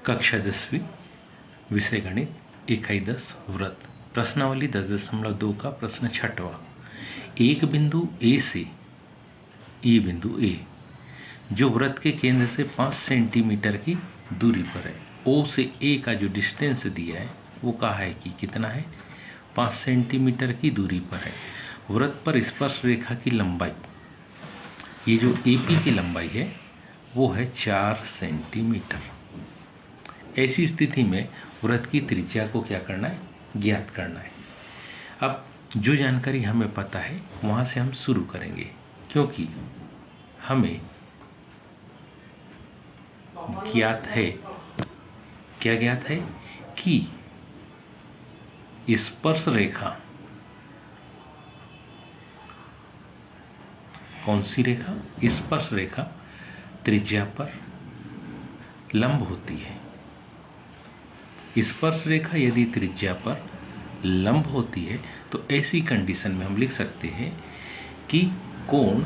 कक्षा 10वीं विषय गणित इकाई 10 व्रत प्रश्नावली 10.2 का प्रश्न 6वां। एक बिंदु ए से बिंदु ए जो वृत्त के केंद्र से 5 सेंटीमीटर की दूरी पर है। ओ से ए का जो डिस्टेंस दिया है वो कहा है कि कितना है, 5 सेंटीमीटर की दूरी पर है। वृत्त पर स्पर्श रेखा की लंबाई, ये जो एपी की लंबाई है वो है 4 सेंटीमीटर। ऐसी स्थिति में वृत्त की त्रिज्या को क्या करना है, ज्ञात करना है। अब जो जानकारी हमें पता है वहां से हम शुरू करेंगे, क्योंकि हमें ज्ञात है, क्या ज्ञात है कि स्पर्श रेखा, कौन सी रेखा, स्पर्श रेखा त्रिज्या पर लंब होती है। स्पर्श रेखा यदि त्रिज्या पर लंब होती है तो ऐसी कंडीशन में हम लिख सकते हैं कि कोण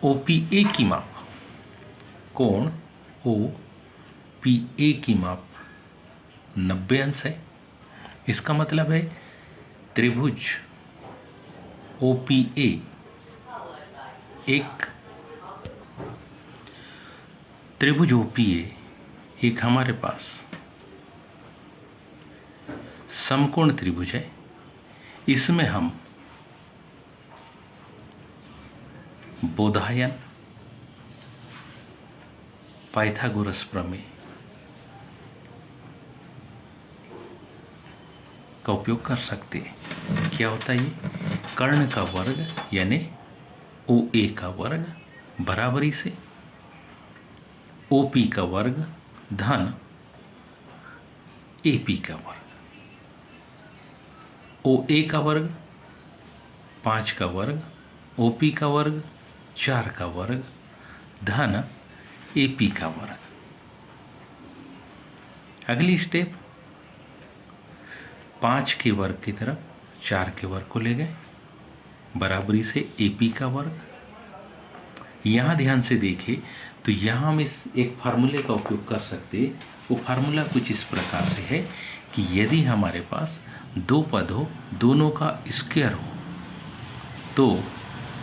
OPA की माप, कोण OPA की माप 90 अंश है। इसका मतलब है त्रिभुज OPA एक हमारे पास समकोण त्रिभुज है। इसमें हम बोधायन, पाइथागोरस प्रमेय का उपयोग कर सकते हैं। क्या होता है ये, कर्ण का वर्ग यानी OA का वर्ग बराबरी से OP का वर्ग धन AP का वर्ग, OA का वर्ग 5 का वर्ग, OP का वर्ग 4 का वर्ग धन AP का वर्ग। अगली स्टेप, 5 के वर्ग की तरफ 4 के वर्ग को ले गए बराबरी से AP का वर्ग। यहां ध्यान से देखें तो यहां हम इस एक फार्मूले का उपयोग कर सकते हैं। वो फार्मूला कुछ इस प्रकार से है कि यदि हमारे पास दो पद हो, दोनों का स्क्वायर हो, तो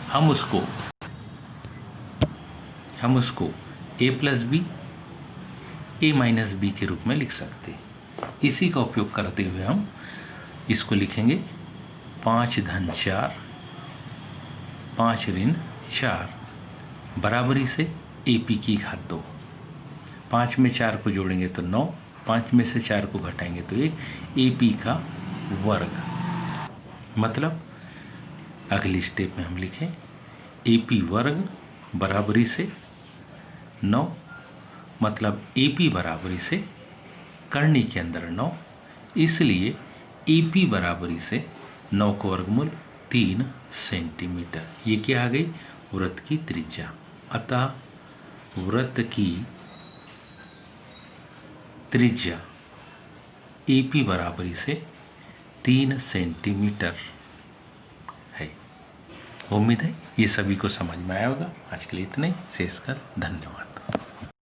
हम उसको a plus B a minus B के रूप में लिख सकते हैं। इसी का उपयोग करते हुए हम इसको लिखेंगे 5 धन 4 5 ऋण 4 बराबरी से AP की घात 2। 5 में 4 को जोड़ेंगे तो 9, 5 में से 4 को घटाएंगे तो 1, AP का वर्ग। मतलब अगली स्टेप में हम लिखें AP वर्ग बराबरी से 9, मतलब AP बराबरी से करनी के अंदर 9, इसलिए AP बराबरी से 9 का वर्गमूल 3 सेंटीमीटर। ये क्या आ गई, वृत्त की त्रिज्या। अतः वृत्त की त्रिज्या AP बराबरी से 3 सेंटीमीटर है। उम्मीद है ये सभी को समझ में आया होगा। आज के लिए इतना ही, शेष कर धन्यवाद।